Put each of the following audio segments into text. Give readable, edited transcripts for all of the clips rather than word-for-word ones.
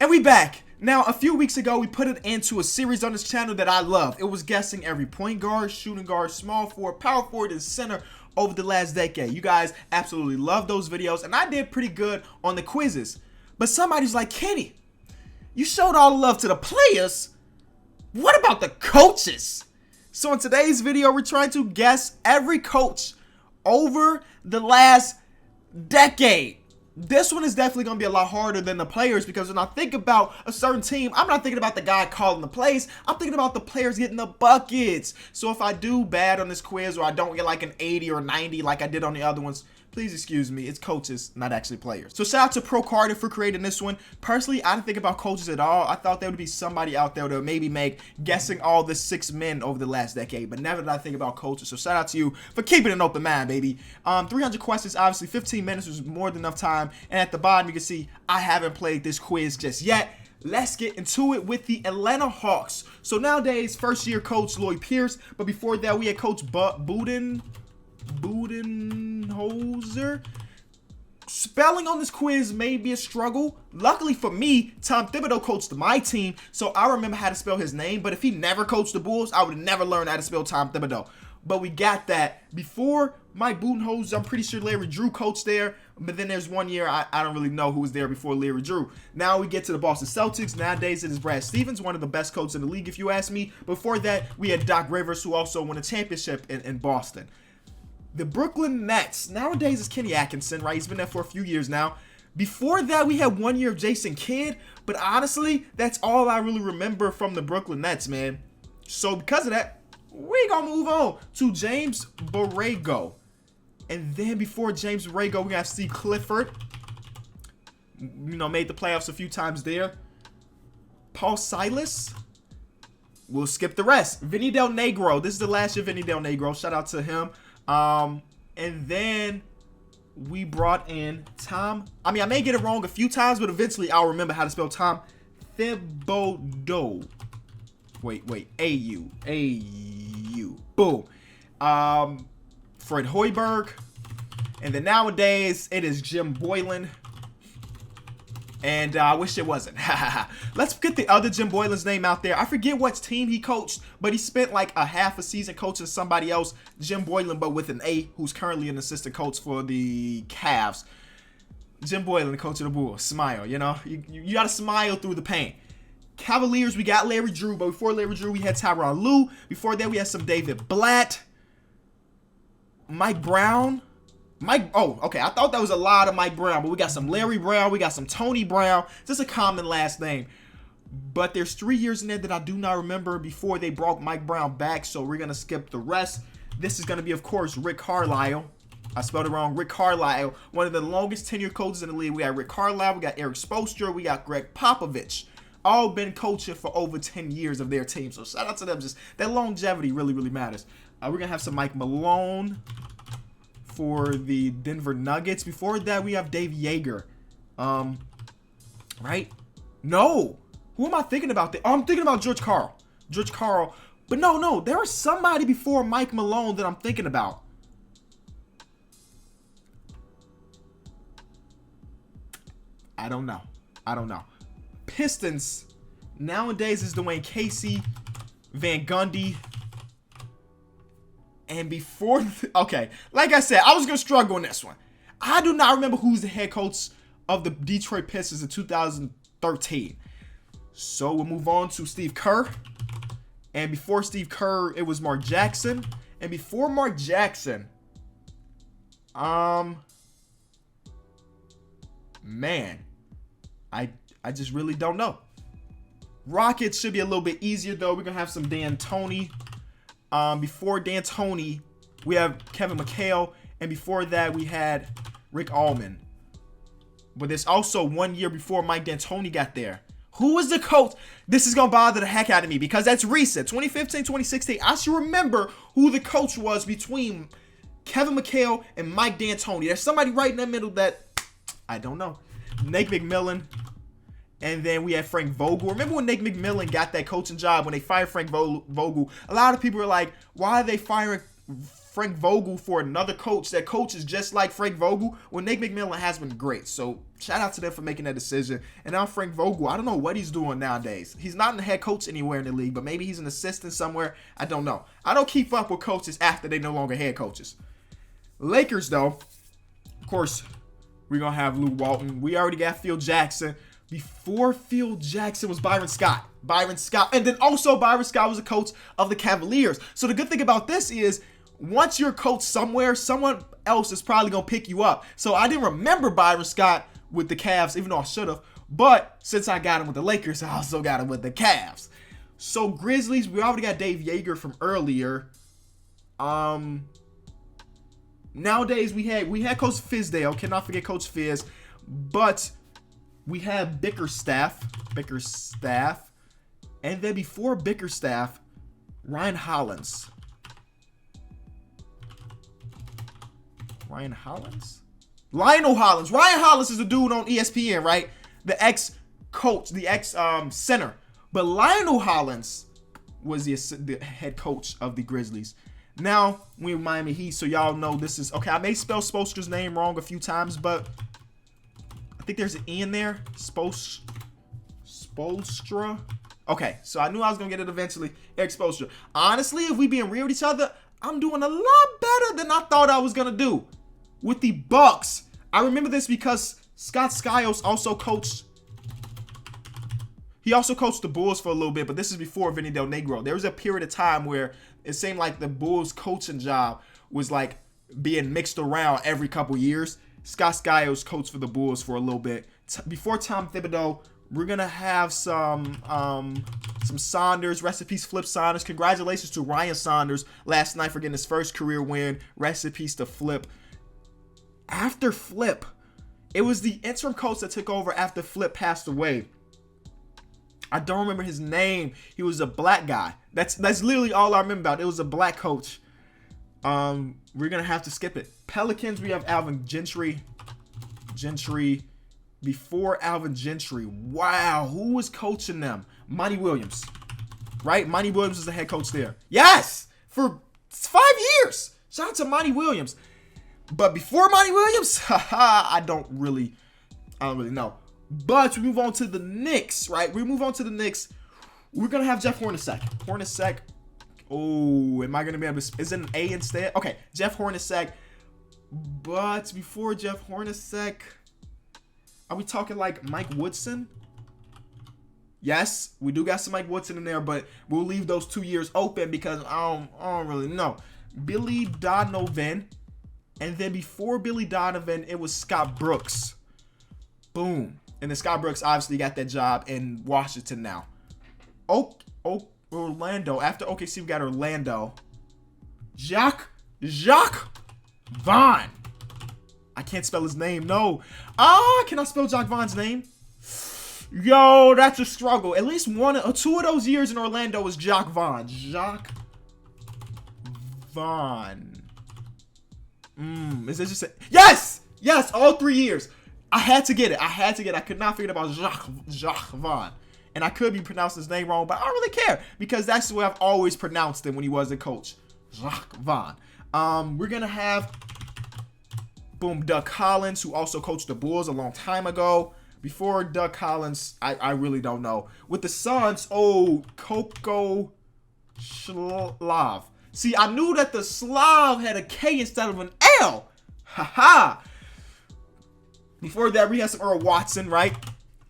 And we back. Now, a few weeks ago, we put it into a series on this channel that I love. It was guessing every point guard, shooting guard, small forward, power forward, and center over the last decade. You guys absolutely love those videos, and I did pretty good on the quizzes. But somebody's like, Kenny, you showed all the love to the players. What about the coaches? So in today's video, we're trying to guess every coach over the last decade. This one is definitely going to be a lot harder than the players, because when I think about a certain team, I'm not thinking about the guy calling the plays. I'm thinking about the players getting the buckets. So if I do bad on this quiz, or I don't get like an 80 or 90 like I did on the other ones, please excuse me. It's coaches, not actually players. So shout out to Pro Carter for creating this one. Personally, I didn't think about coaches at all. I thought there would be somebody out there that would maybe make guessing all the 6 men over the last decade. But never did I think about coaches. So shout out to you for keeping an open mind, baby. 300 questions, obviously 15 minutes was more than enough time. And at the bottom, you can see I haven't played this quiz just yet. Let's get into it with the Atlanta Hawks. So nowadays, first year coach Lloyd Pierce. But before that, we had Coach Budenholzer. Spelling on this quiz may be a struggle. Luckily for me, Tom Thibodeau coached my team, so I remember how to spell his name. But if he never coached the Bulls, I would have never learned how to spell Tom Thibodeau. But we got that. Before Mike Budenholzer, I'm pretty sure Larry Drew coached there. But then there's one year I don't really know who was there before Larry Drew. Now we get to the Boston Celtics. Nowadays it is Brad Stevens, one of the best coaches in the league if you ask me. Before that, we had Doc Rivers, who also won a championship in Boston. The Brooklyn Nets. Nowadays it's Kenny Atkinson, right? He's been there for a few years now. Before that, we had 1 year of Jason Kidd. But honestly, that's all I really remember from the Brooklyn Nets, man. So because of that, we're going to move on to James Borrego. And then before James Borrego, we have Steve Clifford. You know, made the playoffs a few times there. Paul Silas. We'll skip the rest. Vinny Del Negro. This is the last year of Vinny Del Negro. Shout out to him. And then we brought in Tom. I mean, I may get it wrong a few times, but eventually I'll remember how to spell Tom Thibodeau. Wait. A-U. Boom. Fred Hoiberg. And then nowadays it is Jim Boylan. And I wish it wasn't. Let's get the other Jim Boylan's name out there. I forget what team he coached, but he spent like a half a season coaching somebody else. Jim Boylan, but with an A, who's currently an assistant coach for the Cavs. Jim Boylan, the coach of the Bulls. Smile, you know. You got to smile through the pain. Cavaliers, we got Larry Drew. But before Larry Drew, we had Tyronn Lue. Before that, we had some David Blatt. Mike Brown. Okay, I thought that was a lot of Mike Brown, but we got some Larry Brown, we got some Tony Brown, just a common last name. But there's 3 years in there that I do not remember before they brought Mike Brown back, so we're going to skip the rest. This is going to be, of course, Rick Carlisle. I spelled it wrong. Rick Carlisle, one of the longest tenured coaches in the league. We got Rick Carlisle, we got Eric Spoelstra, we got Greg Popovich. All been coaching for over 10 years of their team, so shout out to them. Just that longevity really, really matters. We're going to have some Mike Malone for the Denver Nuggets. Before that, we have Dave Yeager. Right? No. Who am I thinking about? I'm thinking about George Karl. But no. There was somebody before Mike Malone that I'm thinking about. I don't know. Pistons. Nowadays is Dwayne Casey, Van Gundy. And before, okay, like I said, I was going to struggle on this one. I do not remember who's the head coach of the Detroit Pistons in 2013. So we'll move on to Steve Kerr. And before Steve Kerr, it was Mark Jackson. And before Mark Jackson, man, I just really don't know. Rockets should be a little bit easier, though. We're going to have some D'Antoni. Before D'Antoni, we have Kevin McHale, and before that, we had Rick Allman. But there's also 1 year before Mike D'Antoni got there. Who was the coach? This is going to bother the heck out of me because that's recent. 2015, 2016. I should remember who the coach was between Kevin McHale and Mike D'Antoni. There's somebody right in the middle that I don't know. Nate McMillan. And then we had Frank Vogel. Remember when Nate McMillan got that coaching job, when they fired Frank Vogel? A lot of people were like, why are they firing Frank Vogel for another coach that coaches just like Frank Vogel, well, Nate McMillan has been great. So shout out to them for making that decision. And now Frank Vogel, I don't know what he's doing nowadays. He's not in the head coach anywhere in the league, but maybe he's an assistant somewhere. I don't know. I don't keep up with coaches after they no longer head coaches. Lakers, though, of course, we're going to have Lou Walton. We already got Phil Jackson. Before Phil Jackson was Byron Scott. And then also Byron Scott was a coach of the Cavaliers. So the good thing about this is once you're a coach somewhere, someone else is probably going to pick you up. So I didn't remember Byron Scott with the Cavs, even though I should have. But since I got him with the Lakers, I also got him with the Cavs. So Grizzlies, we already got Dave Yeager from earlier. Nowadays we had Coach Fizdale. Cannot forget Coach Fizz. But we have Bickerstaff. And then before Bickerstaff, Ryan Hollins. Lionel Hollins. Ryan Hollins is a dude on ESPN, right? The ex-coach, the ex-center. But Lionel Hollins was the head coach of the Grizzlies. Now, we're Miami Heat, so y'all know this is... Okay, I may spell Spoelstra's name wrong a few times, but I think there's an E in there. Spoelstra. Okay, so I knew I was going to get it eventually. Eric Spoelstra. Honestly, if we being real with each other, I'm doing a lot better than I thought I was going to do with the Bucks. I remember this because Scott Skiles also coached. He also coached the Bulls for a little bit, but this is before Vinny Del Negro. There was a period of time where it seemed like the Bulls coaching job was like being mixed around every couple years. Scott Skiles coached for the Bulls for a little bit. Before Tom Thibodeau, we're going to have some Saunders. Rest in peace, Flip Saunders. Congratulations to Ryan Saunders last night for getting his first career win. Rest in peace to Flip. After Flip, it was the interim coach that took over after Flip passed away. I don't remember his name. He was a black guy. That's literally all I remember about. It was a black coach. We're going to have to skip it. Pelicans, we have Alvin Gentry. Before Alvin Gentry, wow, who was coaching them? Monty Williams, right? Monty Williams is the head coach there. Yes, for 5 years. Shout out to Monty Williams. But before Monty Williams, I don't really know. But we move on to the Knicks, right? We're going to have Jeff Hornacek. Oh, am I going to be able to... Is it an A instead? Okay, Jeff Hornacek. But before Jeff Hornacek... Are we talking like Mike Woodson? Yes, we do got some Mike Woodson in there, but we'll leave those 2 years open because I don't really know. Billy Donovan. And then before Billy Donovan, it was Scott Brooks. Boom. And then Scott Brooks obviously got that job in Washington now. Orlando. After OKC, we got Orlando. Jacque Vaughn. I can't spell his name. No. Can I spell Jacque Vaughn's name? Yo, that's a struggle. At least one or two of those years in Orlando was Jacque Vaughn. Jacque Vaughn. Is it just yes, all 3 years. I had to get it. I could not figure it out Jacque Vaughn. And I could be pronouncing his name wrong, but I don't really care because that's the way I've always pronounced him when he was a coach. Jacque Vaughn. We're gonna have Doug Collins, who also coached the Bulls a long time ago. Before Doug Collins, I really don't know. With the Suns, Coco Slav. See, I knew that the Slav had a K instead of an L. Haha. Before that, we had some Earl Watson, right?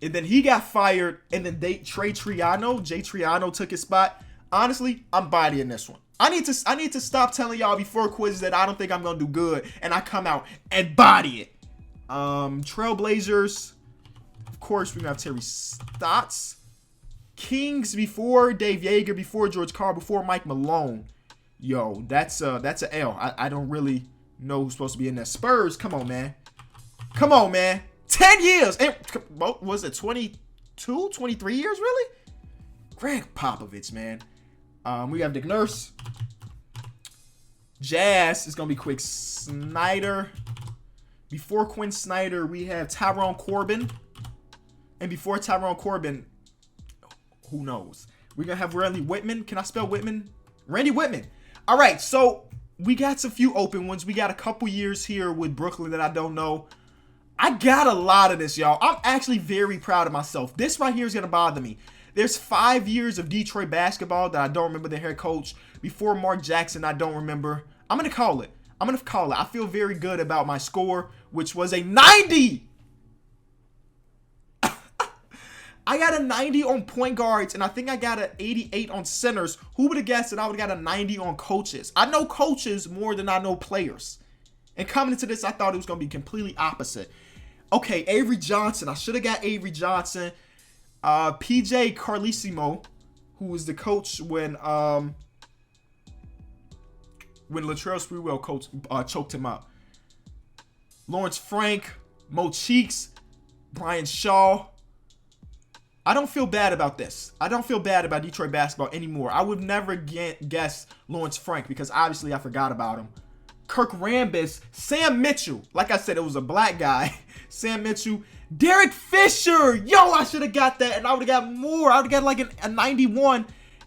And then he got fired, and then Jay Triano took his spot. Honestly, I'm bodying this one. I need to stop telling y'all before quizzes that I don't think I'm gonna do good, and I come out and body it. Trailblazers, of course, we have Terry Stotts. Kings before Dave Yeager, before George Carl, before Mike Malone. Yo, that's a L. I don't really know who's supposed to be in there. Spurs, come on, man. 10 years. And was it 22, 23 years, really? Greg Popovich, man. We have Nick Nurse. Jazz is going to be Quick Snyder. Before Quinn Snyder, we have Tyrone Corbin. And before Tyrone Corbin, who knows? We're going to have Randy Wittman. Can I spell Wittman? Randy Wittman. All right, so we got some few open ones. We got a couple years here with Brooklyn that I don't know. I got a lot of this, y'all. I'm actually very proud of myself. This right here is going to bother me. There's 5 years of Detroit basketball that I don't remember the head coach. Before Mark Jackson, I don't remember. I'm going to call it. I feel very good about my score, which was a 90. I got a 90 on point guards, and I think I got an 88 on centers. Who would have guessed that I would have got a 90 on coaches? I know coaches more than I know players. And coming into this, I thought it was going to be completely opposite. Okay, Avery Johnson. I should have got Avery Johnson. PJ Carlesimo, who was the coach when Latrell Sprewell choked him out. Lawrence Frank, Mo Cheeks, Brian Shaw. I don't feel bad about this. I don't feel bad about Detroit basketball anymore. I would never guess Lawrence Frank because obviously I forgot about him. Kirk Rambis, Sam Mitchell. Like I said, it was a black guy. Sam Mitchell. Derek Fisher. Yo, I should have got that and I would have got more. I would have got like a 91.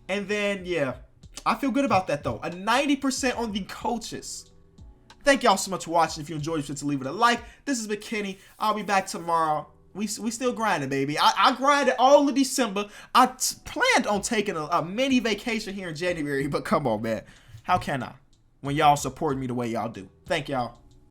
And then, yeah, I feel good about that though. A 90% on the coaches. Thank y'all so much for watching. If you enjoyed, please leave it a like. This is McKinney. I'll be back tomorrow. We still grinding, baby. I grinded all of December. I planned on taking a mini vacation here in January, but come on, man. How can I when y'all support me the way y'all do? Thank y'all.